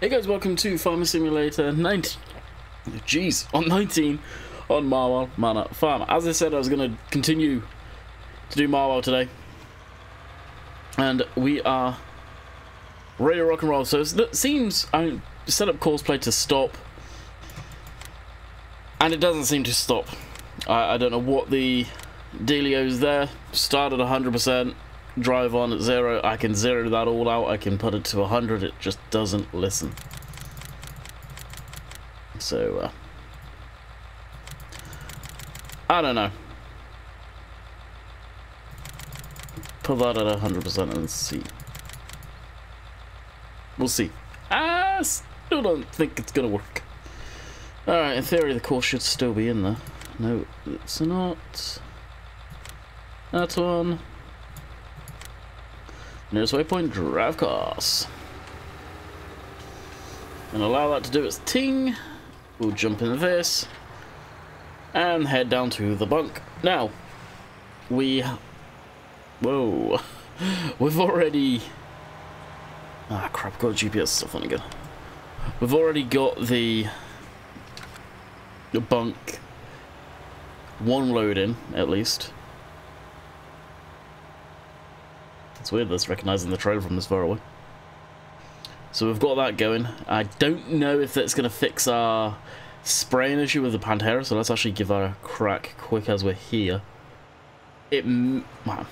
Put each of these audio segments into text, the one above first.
Hey guys, welcome to Farming Simulator 19. Jeez, on 19 on Marwell Manor Farm. As I said, I was going to continue to do Marwell today, and we are ready to rock and roll. So it seems I set up course play to stop, and it doesn't seem to stop. I don't know what the dealio is there. Start at 100%. Drive on at 0, I can zero that all out, I can put it to 100, it just doesn't listen. So, I don't know. Put that at 100% and see. We'll see. I still don't think it's gonna work. Alright, in theory the course should still be in there. No, it's not. That one. Nearest waypoint, drive course. And allow that to do its ting. We'll jump in this and head down to the bunk. Now, whoa, we've already, crap, got GPS stuff on again. We've already got the bunk one load in, at least. It's weird that's recognizing the trailer from this far away. So we've got that going. I don't know if that's going to fix our spraying issue with the Pantera, so let's actually give that a crack quick as we're here. Well,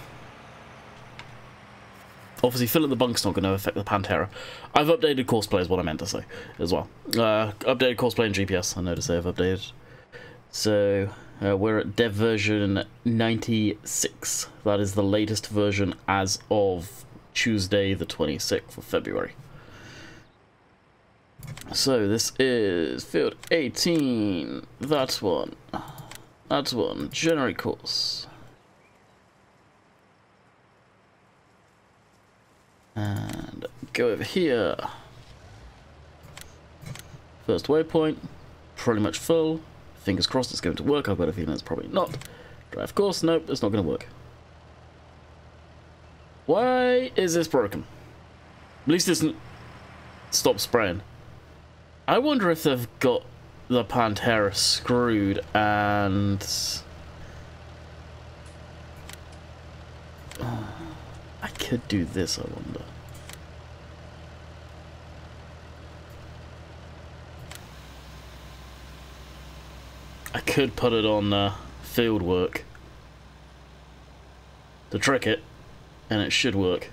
obviously filling the bunk's not going to affect the Pantera. I've updated course play is what I meant to say as well. Updated course play and GPS, I noticed I've updated. So we're at dev version 96. That is the latest version as of Tuesday the 26th of February. So this is field 18. That's one. That's one. Generate course. And go over here. First waypoint. Pretty much full. Fingers crossed it's going to work. I've got a feeling it's probably not. Drive course. Nope, it's not going to work. Why is this broken? At least it's stop spraying. I wonder if they've got the Pantera screwed and I could do this, I wonder. I could put it on field work to trick it, and it should work.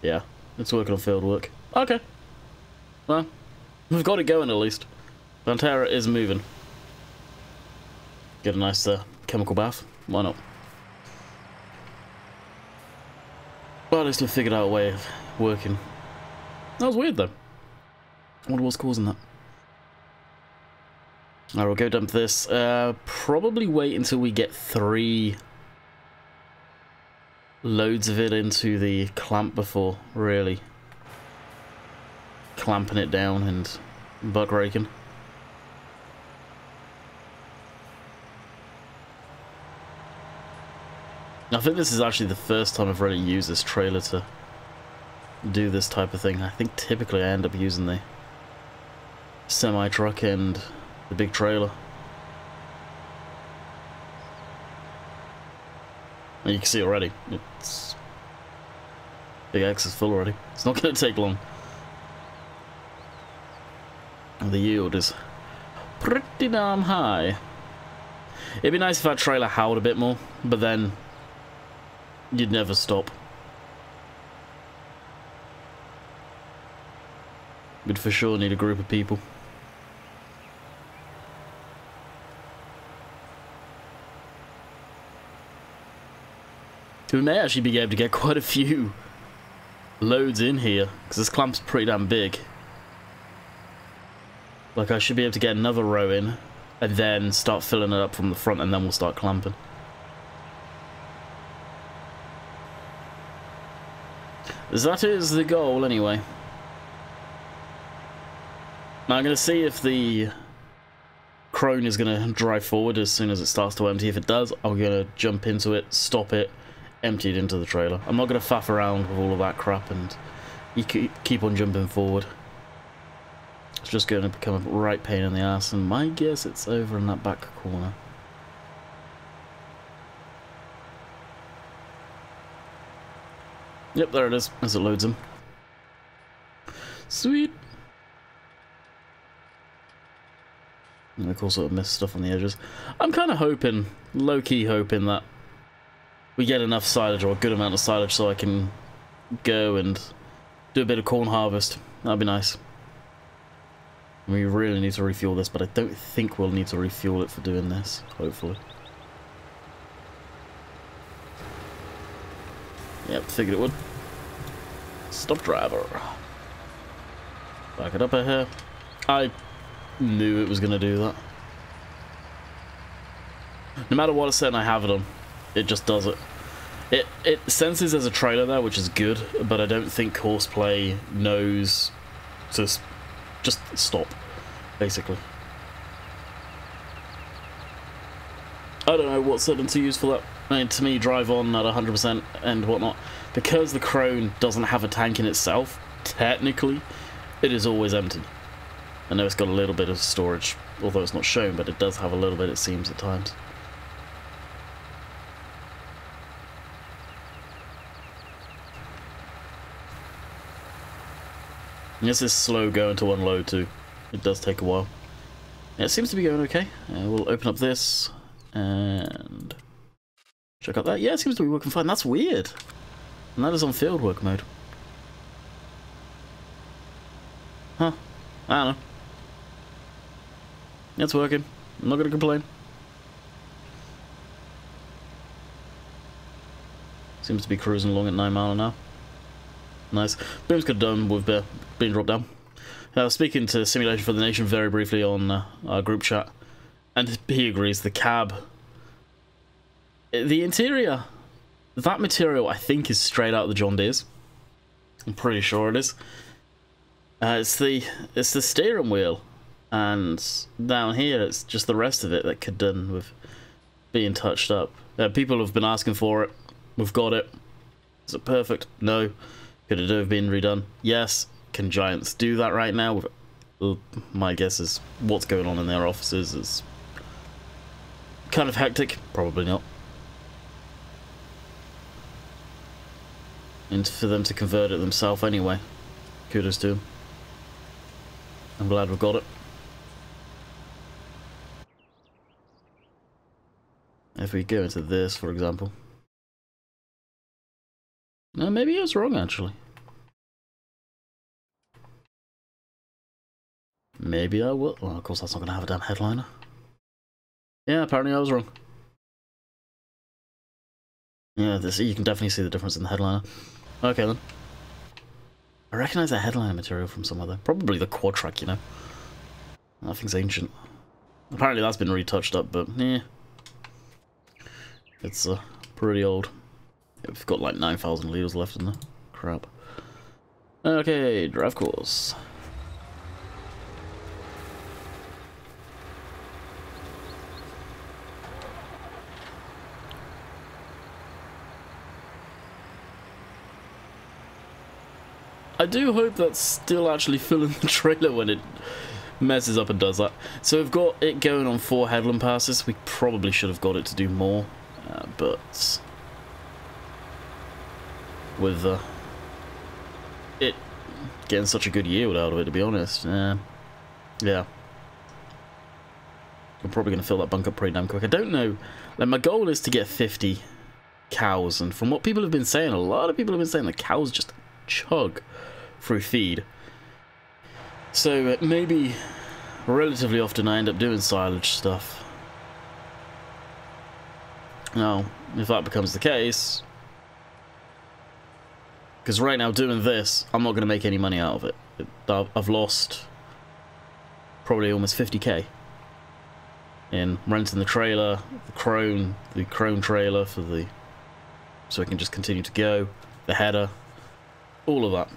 Yeah, it's working on field work. Okay. Well, we've got it going at least. Pantera is moving. Get a nice chemical bath. Why not? Well, at least we figured out a way of working. That was weird though. I wonder what's causing that. Alright, we'll go dump this. Probably wait until we get 3 loads of it into the clamp before really clamping it down and buck raking. I think this is actually the first time I've really used this trailer to do this type of thing. I think typically I end up using the semi-truck and the big trailer. And you can see already, it's big X is full already. It's not going to take long. And the yield is pretty damn high. It'd be nice if that trailer howled a bit more, but then you'd never stop. We'd for sure need a group of people. We may actually be able to get quite a few loads in here, because this clamp's pretty damn big. Like, I should be able to get another row in, and then start filling it up from the front, and then we'll start clamping. That is the goal, anyway. Now, I'm going to see if the crone is going to drive forward as soon as it starts to empty. If it does, I'm going to jump into it, stop it, empty it into the trailer. I'm not going to faff around with all of that crap and you keep on jumping forward. It's just going to become a right pain in the ass, and my guess it's over in that back corner. Yep, there it is, as it loads them. Sweet! And of course I've missed stuff on the edges. I'm kind of hoping, low-key hoping, that we get enough silage, or a good amount of silage, so I can go and do a bit of corn harvest. That'd be nice. We really need to refuel this, but I don't think we'll need to refuel it for doing this, hopefully. Yep, figured it would. Stop driver. Back it up here. I knew it was going to do that. No matter what setting I have it on, it just does it. It senses there's a trailer there, which is good, but I don't think Horseplay knows to just stop, basically. I don't know what setting to use for that. I mean, to me, drive on at 100% and whatnot. Because the Crone doesn't have a tank in itself, technically, it is always empty. I know it's got a little bit of storage, although it's not shown, but it does have a little bit, it seems, at times. This is slow going to unload too. It does take a while. Yeah, it seems to be going okay. We'll open up this and check out that. Yeah, it seems to be working fine. That's weird. And that is on field work mode. Huh. I don't know. It's working. I'm not going to complain. Seems to be cruising along at 9 miles an hour. Nice. Boom's got done with being dropped down. I was speaking to Simulation for the Nation very briefly on our group chat, and he agrees the cab, the interior, that material I think is straight out of the John Deere's. I'm pretty sure it is. It's the steering wheel, and down here it's just the rest of it that could done with being touched up. People have been asking for it. We've got it. Is it perfect? No. Could it have been redone? Yes. Can Giants do that right now? My guess is what's going on in their offices is kind of hectic. Probably not. And for them to convert it themselves anyway, kudos to them. I'm glad we've got it. If we go into this, for example. No, maybe I was wrong, actually. Maybe I will. Well, of course, that's not going to have a damn headliner. Yeah, apparently I was wrong. Yeah, you can definitely see the difference in the headliner. Okay, then. I recognise that headliner material from somewhere, though. Probably the quad track, you know. That thing's ancient. Apparently that's been retouched up, but, yeah. It's pretty old. We've got like 9,000 litres left in there. Crap. Okay, drive course. I do hope that's still actually filling the trailer when it messes up and does that. So we've got it going on 4 headland passes. We probably should have got it to do more, but with it getting such a good yield out of it, to be honest, yeah, I'm probably going to fill that bunk up pretty damn quick. I don't know, like, my goal is to get 50 cows, and from what people have been saying, a lot of people have been saying the cows just chug through feed. So maybe relatively often I end up doing silage stuff. Now, if that becomes the case, because right now doing this, I'm not going to make any money out of it. I've lost probably almost 50k in renting the trailer, the crone trailer for the, so it can just continue to go, the header, all of that.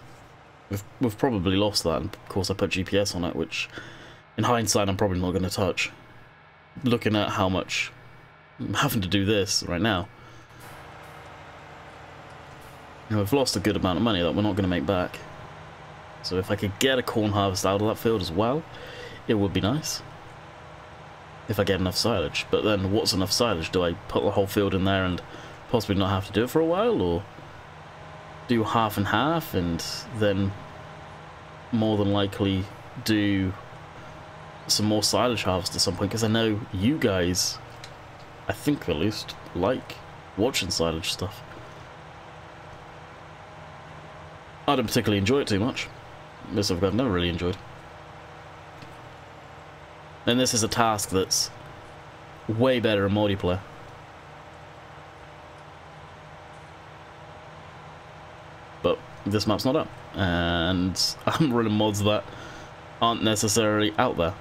We've probably lost that, and of course I put GPS on it, which in hindsight I'm probably not going to touch. Looking at how much I'm having to do this right now, you know, we've lost a good amount of money that we're not going to make back. So if I could get a corn harvest out of that field as well, it would be nice. If I get enough silage. But then what's enough silage? Do I put the whole field in there and possibly not have to do it for a while? Or do half and half and then more than likely do some more silage harvest at some point? Because I know you guys, I think at least, like watching silage stuff. I don't particularly enjoy it too much. This I've never really enjoyed. And this is a task that's way better in multiplayer. But this map's not up. And I'm running mods that aren't necessarily out there.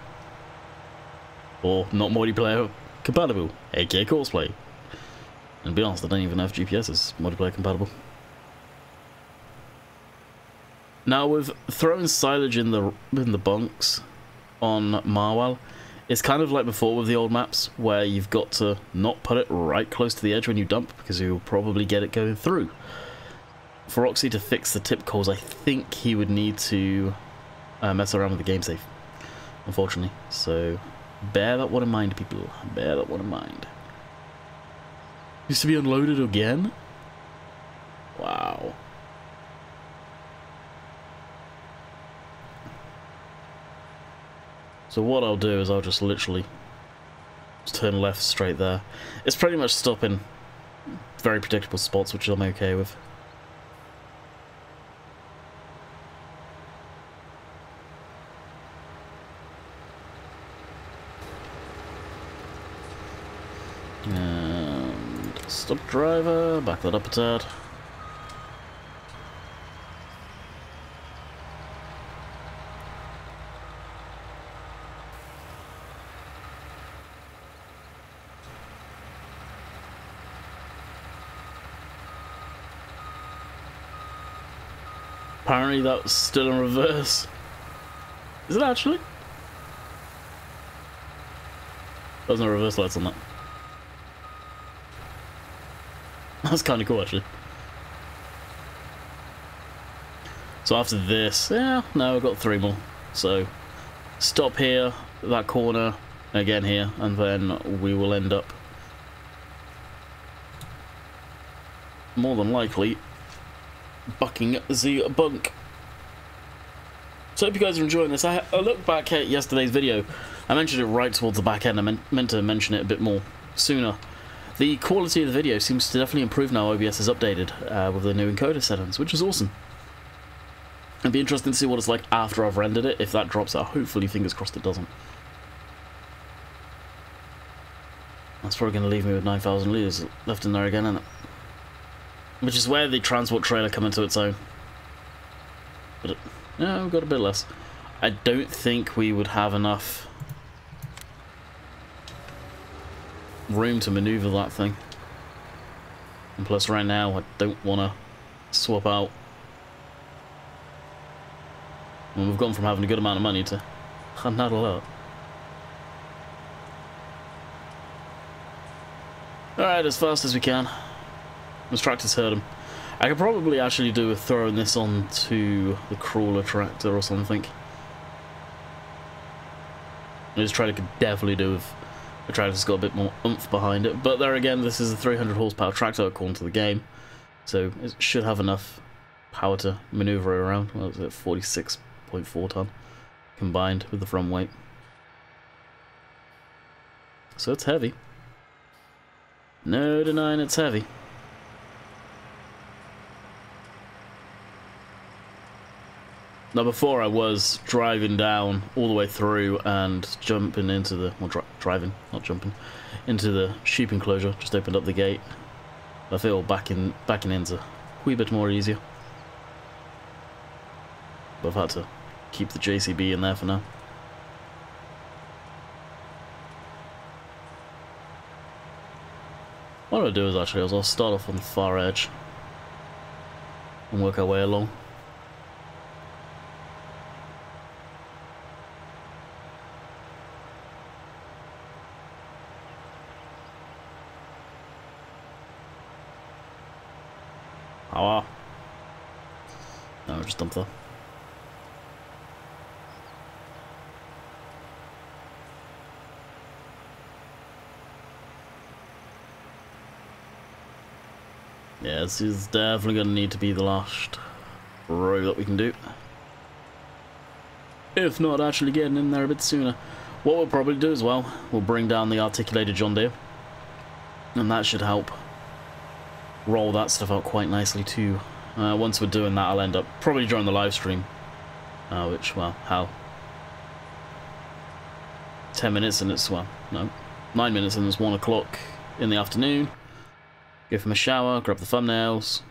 Or not multiplayer compatible, aka Courseplay. And to be honest, I don't even know if GPS is multiplayer compatible. Now with throwing silage in the bunks on Marwell, it's kind of like before with the old maps, where you've got to not put it right close to the edge when you dump, because you'll probably get it going through. For Oxy to fix the tip calls, I think he would need to mess around with the game safe, unfortunately. So bear that one in mind, people. Bear that one in mind. Used to be unloaded again? Wow. So what I'll do is I'll just literally just turn left straight there. It's pretty much stopping very predictable spots, which I'm okay with. And stop driver, back that up a tad. Apparently that was still in reverse. Is it actually? There's no reverse lights on that. That's kind of cool, actually. So after this, yeah, no, I've got 3 more. So stop here, that corner, again here, and then we will end up more than likely bucking the bunk. So I hope you guys are enjoying this. I looked back at yesterday's video. I mentioned it right towards the back end. I meant to mention it a bit more sooner. The quality of the video seems to definitely improve now OBS is updated with the new encoder settings, which is awesome. It'd be interesting to see what it's like after I've rendered it, if that drops out. Hopefully, fingers crossed it doesn't. That's probably going to leave me with 9,000 litres left in there again, isn't it? Which is where the transport trailer come into its own. But yeah, we've got a bit less. I don't think we would have enough room to maneuver that thing. And plus right now I don't want to swap out. And we've gone from having a good amount of money to not a lot. Alright, as fast as we can. This tractor's heard him. I could probably actually do with throwing this onto the crawler tractor or something. This tractor could definitely do with the tractor's got a bit more oomph behind it. But there again, this is a 300 horsepower tractor according to the game. So it should have enough power to maneuver it around. Well, it's at 46.4 ton combined with the front weight. So it's heavy. No denying it's heavy. Now before I was driving down all the way through and jumping into the, well, driving, not jumping, into the sheep enclosure, just opened up the gate. I feel backing in's a wee bit more easier. But I've had to keep the JCB in there for now. What I'll do is actually I'll start off on the far edge and work our way along. Oh, no, just dump that. Yeah, this is definitely going to need to be the last row that we can do. If not actually getting in there a bit sooner. What we'll probably do as well, we'll bring down the articulated John Deere. And that should help roll that stuff out quite nicely too. Once we're doing that, I'll end up probably during the live stream. Which, well, hell. 10 minutes and it's, well, no, 9 minutes and it's 1 o'clock in the afternoon. Go from a shower, grab the thumbnails.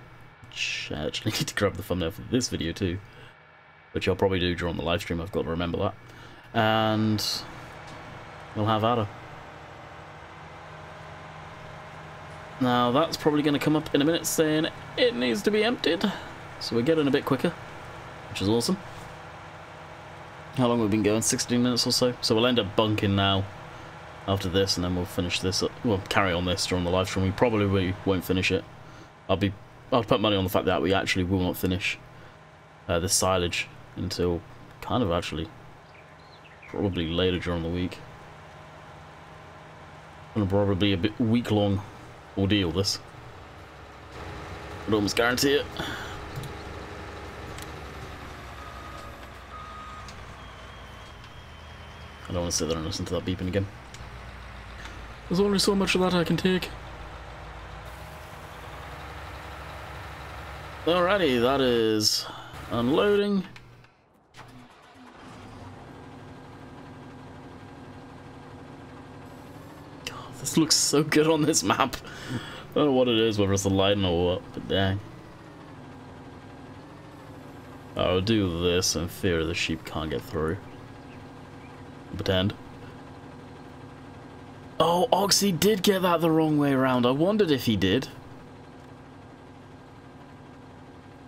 Which I actually need to grab the thumbnail for this video too. Which I'll probably do during the live stream, I've got to remember that. And we'll have Ada. Now that's probably going to come up in a minute saying it needs to be emptied. So we're getting a bit quicker, which is awesome. How long have we been going? 16 minutes or so. So we'll end up bunking now after this, and then we'll finish this up. We'll carry on this during the live stream. We probably won't finish it. I'll put money on the fact that we actually will not finish this silage until kind of actually probably later during the week. Gonna probably be a bit week-long ordeal this. I'd almost guarantee it. I don't want to sit there and listen to that beeping again. There's only so much of that I can take. Alrighty, that is unloading. God, this looks so good on this map. I don't know what it is, whether it's the lighting or what, but dang. I'll do this in fear the sheep can't get through. Pretend. Oh, Oxy did get that the wrong way around. I wondered if he did.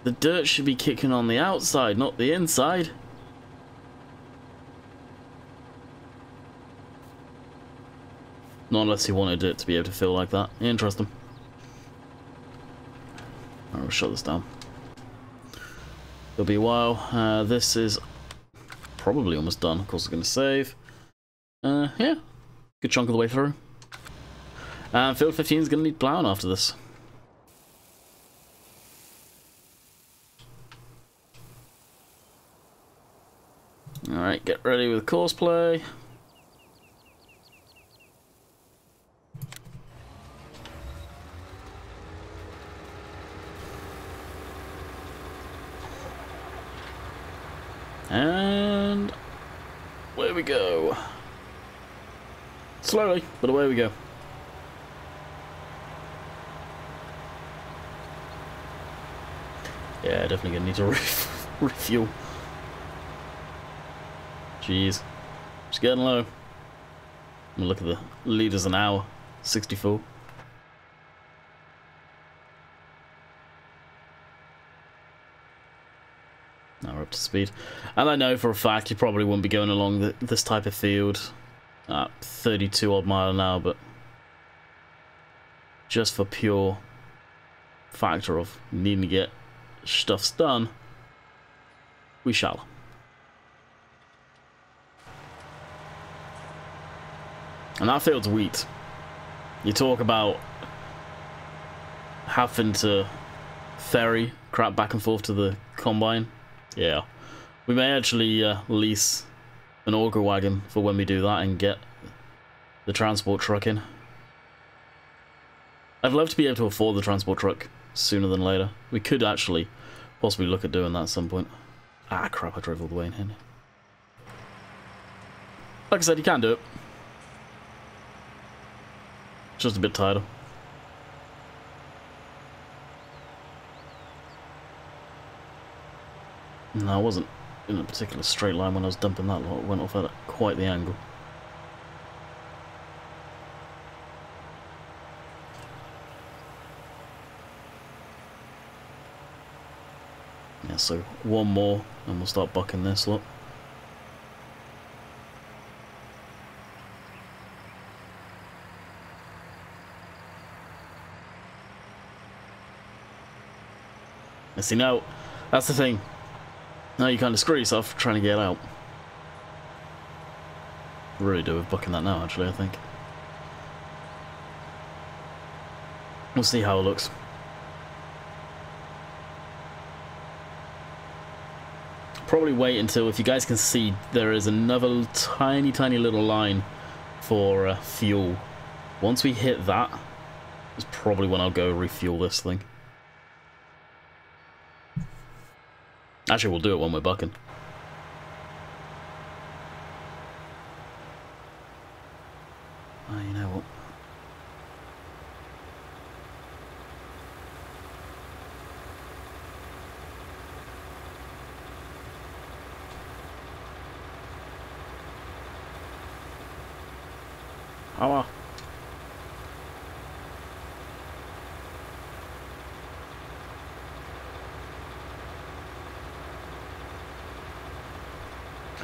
The dirt should be kicking on the outside, not the inside. Not unless he wanted it to be able to feel like that. Interesting. Alright, we'll shut this down. It'll be a while. This is probably almost done. Of course, it's going to save. Yeah. Good chunk of the way through. Field 15 is going to need plowing after this. Alright, get ready with course play. And away we go. Slowly, but away we go. Yeah, definitely gonna need to refuel. Jeez, it's getting low. Look at the liters an hour, 64. Now we're up to speed. And I know for a fact you probably wouldn't be going along this type of field at 32 odd mile an hour, but just for pure factor of needing to get stuffs done, we shall. And that field's wheat. You talk about having to ferry crap back and forth to the combine. Yeah, we may actually lease an auger wagon for when we do that and get the transport truck in. I'd love to be able to afford the transport truck sooner than later. We could actually possibly look at doing that at some point. Ah, crap, I drove all the way in here. Like I said, you can do it. Just a bit tighter. No, I wasn't in a particular straight line when I was dumping that lot. It went off at quite the angle. Yeah, so one more and we'll start bucking this lot. And see, now, that's the thing. Now you kind of screw yourself trying to get out. Really do with bucking that now, actually, I think. We'll see how it looks. probably wait until, if you guys can see, there is another tiny little line for fuel. Once we hit that, is probably when I'll go refuel this thing. Actually, we'll do it when we're bucking. Oh, you know what? Oh well.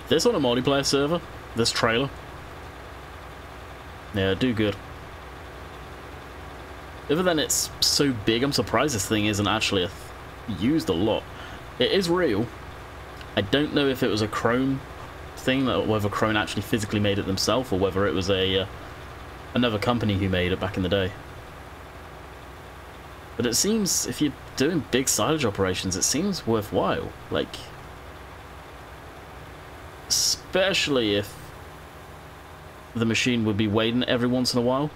This on a multiplayer server, this trailer, yeah, do good. Other than it's so big, I'm surprised this thing isn't actually used a lot. It is real. I don't know if it was a Chrome thing, whether Chrome actually physically made it themselves, or whether it was a another company who made it back in the day. But it seems, if you're doing big silage operations, it seems worthwhile. Like, especially if the machine would be waiting every once in a while.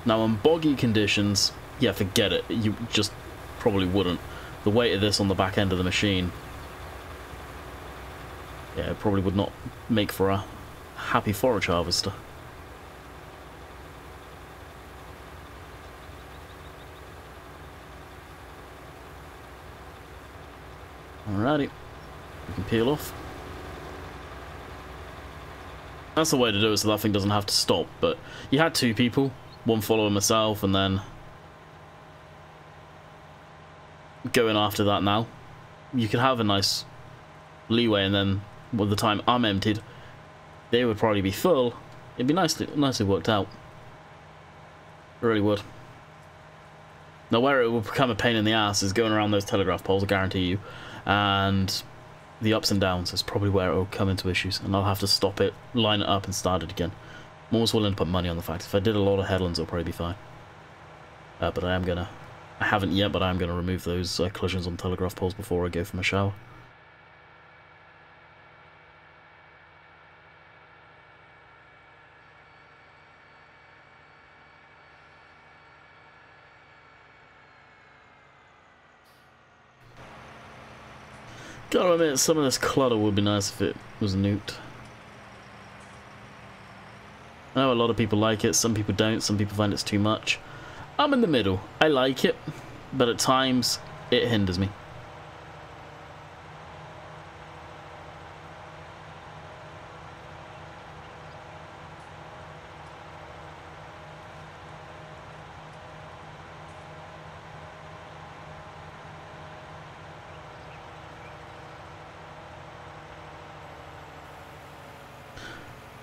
Now, on boggy conditions, yeah, forget it. You just probably wouldn't. The weight of this on the back end of the machine, yeah, it probably would not make for a happy forage harvester. Alrighty, we can peel off. That's the way to do it, so that thing doesn't have to stop. But you had two people, one following myself, and then going after that. Now you could have a nice leeway, and then by the time I'm emptied, they would probably be full. It'd be nicely worked out. It really would. Now, where it will become a pain in the ass is going around those telegraph poles, I guarantee you, and the ups and downs is probably where it will come into issues, and I'll have to stop it, line it up, and start it again. I'm almost willing to put money on the fact if I did a lot of headlands, it'll probably be fine. But I haven't yet, but I am gonna remove those collisions on telegraph poles before I go for my shower. Gotta admit, some of this clutter would be nice if it was nuked. I know a lot of people like it, some people don't, some people find it's too much. I'm in the middle. I like it, but at times it hinders me.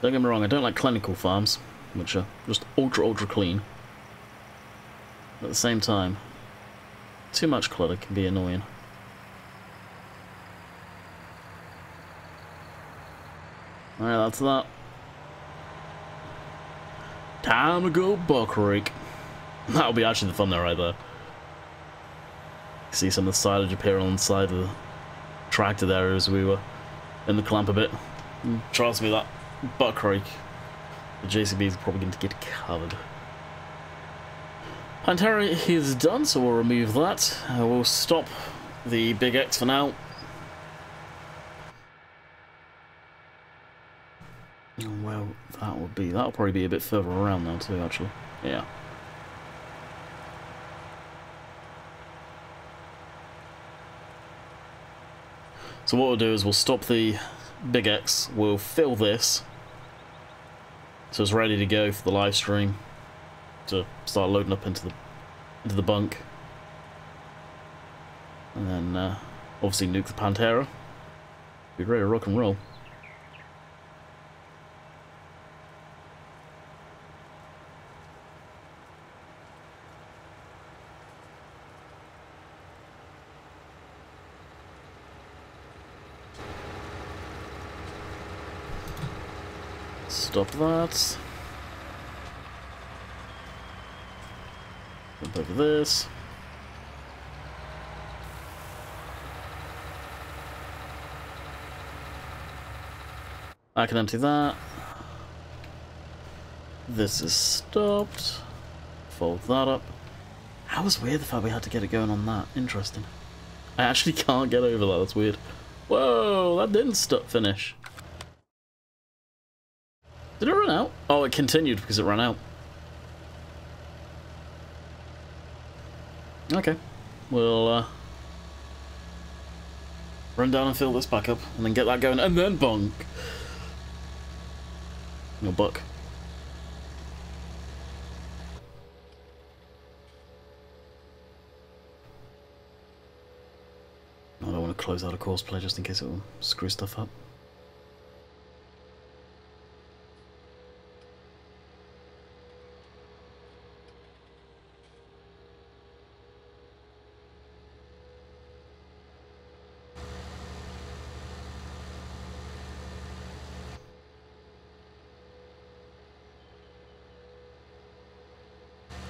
Don't get me wrong, I don't like clinical farms, which are just ultra clean. At the same time, too much clutter can be annoying. Alright, that's that. Time to go buck rake. That'll be actually the thumbnail right there. See some of the silage appear on the side of the tractor there as we were in the clamp a bit. Trust me, that buck rake, the JCB is probably going to get covered. Pantera is done, so we'll remove that. We'll stop the Big X for now. Well, that'll probably be a bit further around now too, actually. Yeah. So what we'll do is we'll stop the Big X, we'll fill this so it's ready to go for the live stream to start loading up into the bunk, and then obviously nuke the Pantera. Be ready to rock and roll. Stop that. Jump over this. I can empty that. This is stopped. Fold that up. That was weird, the fact we had to get it going on that. Interesting. I actually can't get over that, that's weird. Whoa, that didn't finish. Did it run out? Oh, it continued because it ran out. Okay. We'll run down and fill this back up, and then get that going, and then bonk. No buck. I don't want to close out a course play just in case it will screw stuff up.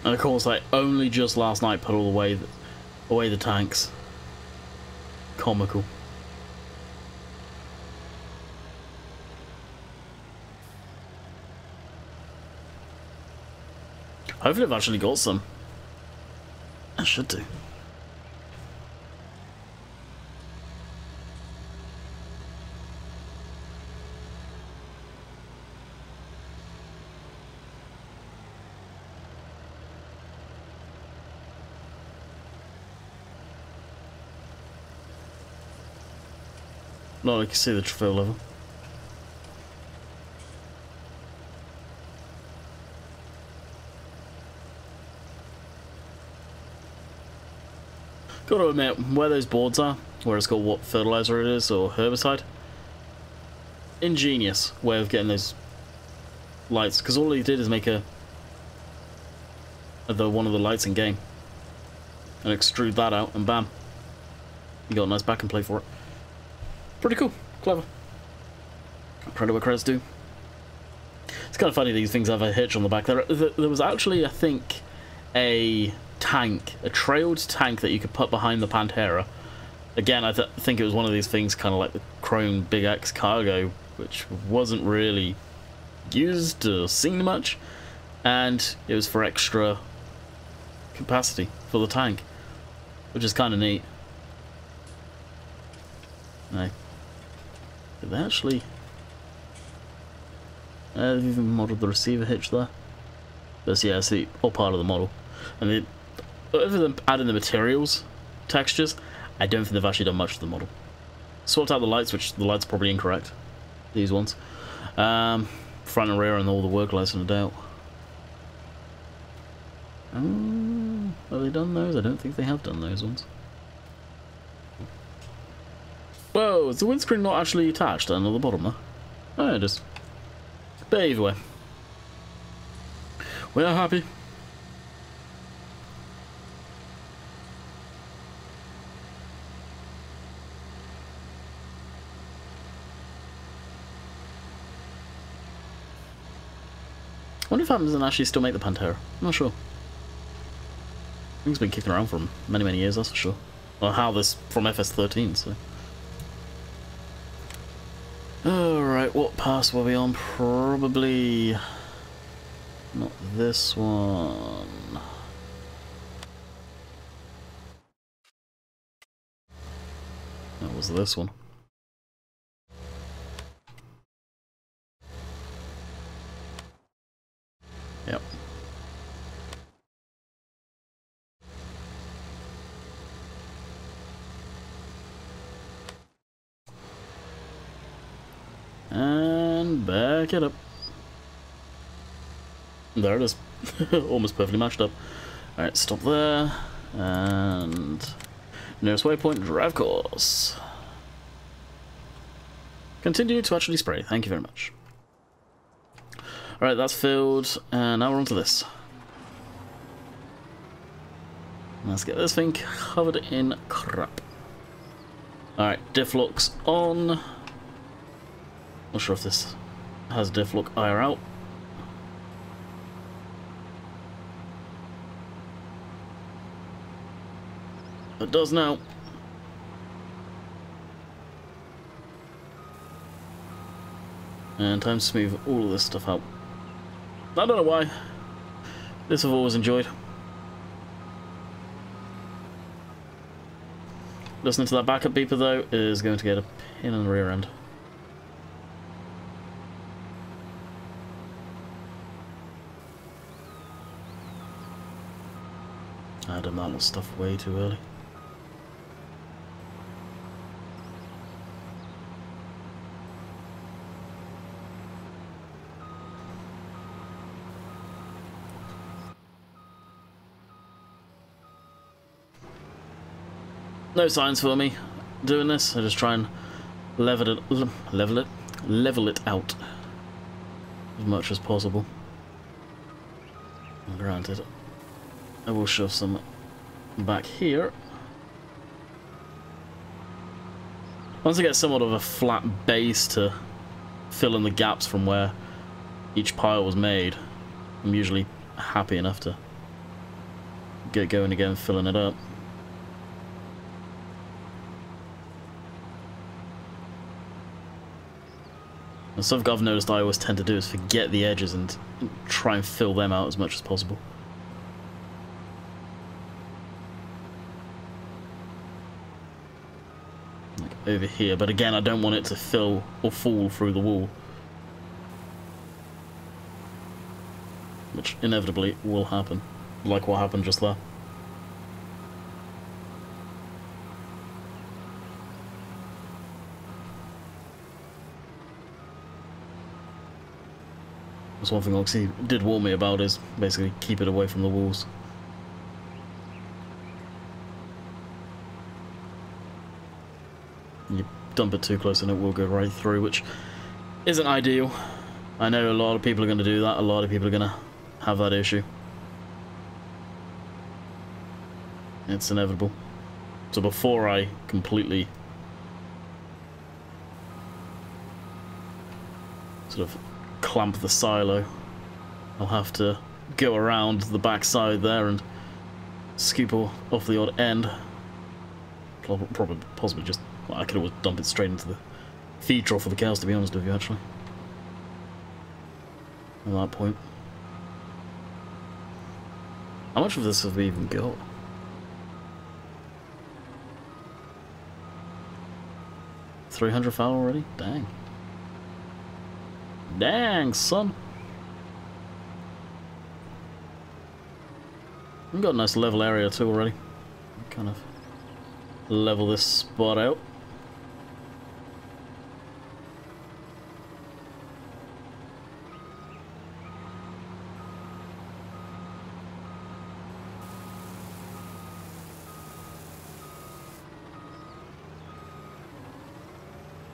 And of course, I only just last night put all away the tanks. Comical. Hopefully I've actually got some. I should do. No, I can see the trofeo level. Got to admit, where those boards are, where it's got what fertilizer it is or herbicide, ingenious way of getting those lights. Because all he did is make one of the lights in game, and extrude that out, and bam, you got a nice back and play for it. Pretty cool, clever. Credit where credit's due. It's kind of funny these things have a hitch on the back. There was actually, I think, a trailed tank that you could put behind the Pantera. Again, I think it was one of these things, kind of like the Chrome Big X Cargo, which wasn't really used or seen much, and it was for extra capacity for the tank, which is kind of neat. No. Did they actually... they've even modelled the receiver hitch there. But yeah, it's all part of the model. And other than adding the materials, textures, I don't think they've actually done much to the model. Swapped out the lights, which the lights are probably incorrect. These ones. Front and rear and all the work lights, no doubt. Have they done those? I don't think they have done those ones. Whoa, is the windscreen not actually attached down at the bottom there? Oh, it is. But either way, we are happy. I wonder if Amazon actually still make the Pantera. I'm not sure. Thing's been kicking around for many, many years, that's for sure. Well, how this from FS13, so. Alright, what pass were we on? Probably not this one. That was this one. Yep. And back it up. There it is. Almost perfectly matched up. Alright, stop there. And nearest waypoint, drive course. Continue to actually spray. Thank you very much. Alright, that's filled. And now we're on to this. Let's get this thing covered in crap. Alright, diff locks on. Not sure if this has diff lock IR out. It does now. And time to smooth all of this stuff out. I don't know why. This I've always enjoyed. Listening to that backup beeper though is going to get a pain in the rear end. I done that little stuff way too early. No signs for me doing this. I just try and level it out as much as possible. And granted, I will shove some back here. Once I get somewhat of a flat base to fill in the gaps from where each pile was made, I'm usually happy enough to get going again, filling it up. And something I've noticed I always tend to do is forget the edges and try and fill them out as much as possible. Like over here, but again I don't want it to fill or fall through the wall. Which inevitably will happen, like what happened just there. That's one thing Oxy did warn me about, is basically keep it away from the walls. You dump it too close and it will go right through, which isn't ideal. I know a lot of people are going to do that, a lot of people are going to have that issue. It's inevitable. So before I completely sort of clamp the silo, I'll have to go around the back side there and scoop off the odd end. Probably, possibly just, well, I could always dump it straight into the feed trough for the cows, to be honest with you, actually. At that point. How much of this have we even got? 300 foul already? Dang. Dang, son. We've got a nice level area too already. Kind of level this spot out.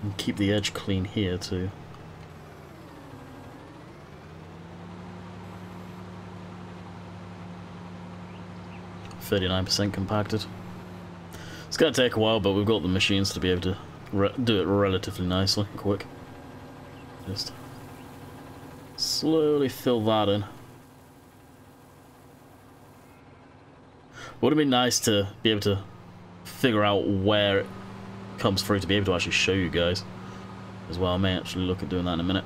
And keep the edge clean here too. %39% compacted. It's going to take a while, but we've got the machines to be able to do it relatively nicely, quick. Just slowly fill that in. Would have been nice to be able to figure out where it comes through to be able to actually show you guys as well. I may actually look at doing that in a minute.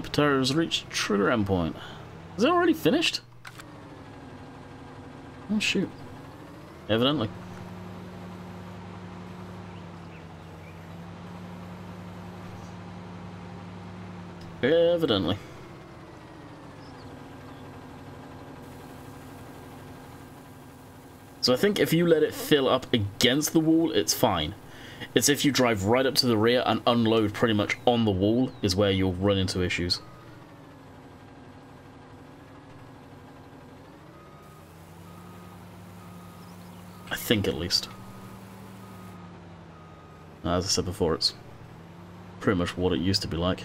Potatoes reached trigger endpoint. Is it already finished? Oh shoot. Evidently. Evidently. So I think if you let it fill up against the wall, it's fine. It's if you drive right up to the rear and unload pretty much on the wall is where you'll run into issues. I think, at least. As I said before, it's pretty much what it used to be like.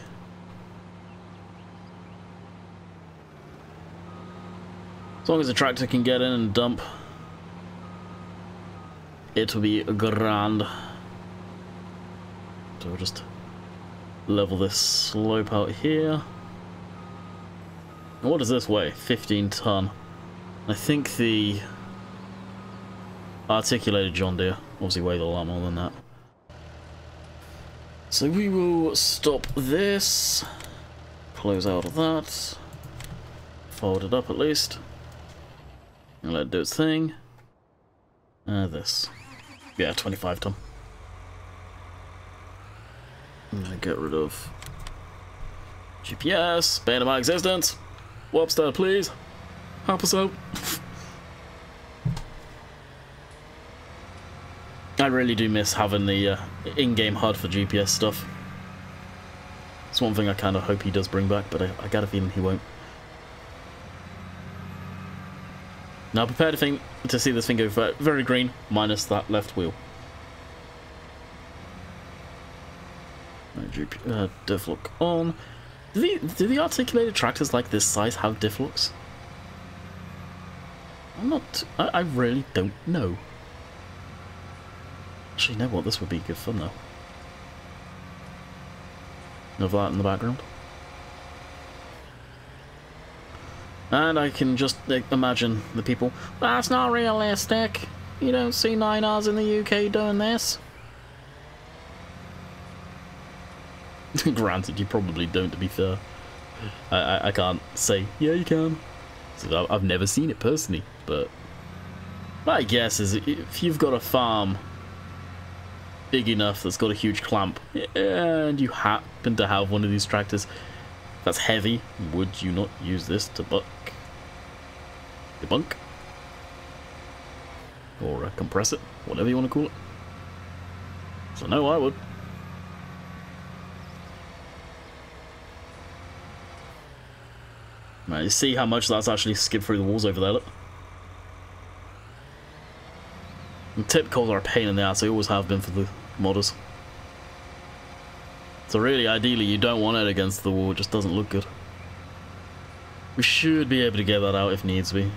As long as the tractor can get in and dump, it'll be grand. So we'll just level this slope out here. And what does this weigh? 15 ton. I think the articulated John Deere obviously weighed a lot more than that. So we will stop this, close out of that, fold it up at least, and let it do its thing. This. Yeah, 25 ton. I'm gonna get rid of GPS, ban of my existence. Wobster, please. Help us out. I really do miss having the in-game HUD for GPS stuff. It's one thing I kind of hope he does bring back, but I got a feeling he won't. Now prepare to see this thing go very green, minus that left wheel. Diff look on. Do the articulated tractors like this size have diff looks? I really don't know. Actually, you know what? This would be good fun, though. Of that in the background. And I can just imagine the people. That's not realistic. You don't see 9Rs in the UK doing this. Granted, you probably don't, to be fair. I can't say, yeah, you can. So I've never seen it personally, but my guess is if you've got a farm big enough that's got a huge clamp, and you happen to have one of these tractors that's heavy, would you not use this to debunk? Or compress it, whatever you want to call it. So no, I would. Right, you see how much that's actually skipped through the walls over there, look. And tip calls are a pain in the ass, they always have been for the modders. So really, ideally, you don't want it against the wall, it just doesn't look good. We should be able to get that out if needs be.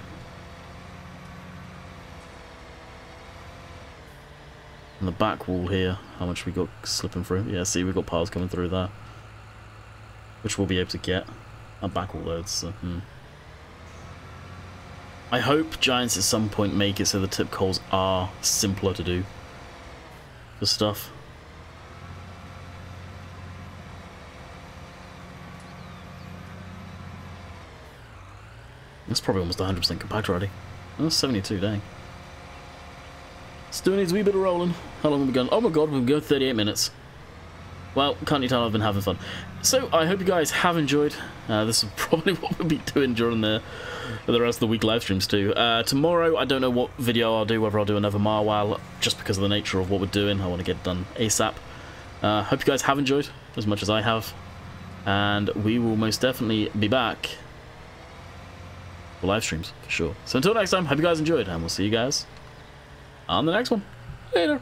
And the back wall here, how much we got slipping through? Yeah, see, we've got piles coming through there. Which we'll be able to get. And back wall loads, so, I hope Giants at some point make it so the tip coals are simpler to do for stuff. That's probably almost 100% compact already. Oh, 72, dang. Still needs a wee bit of rolling. How long have we gone? Oh my god, we've gone 38 minutes. Well, can't you tell I've been having fun. So, I hope you guys have enjoyed. This is probably what we'll be doing during the rest of the week live streams too. Tomorrow, I don't know what video I'll do, whether I'll do another Marwell, just because of the nature of what we're doing. I want to get it done ASAP. Hope you guys have enjoyed as much as I have. And we will most definitely be back for live streams, for sure. So until next time, hope you guys enjoyed, and we'll see you guys on the next one. Later.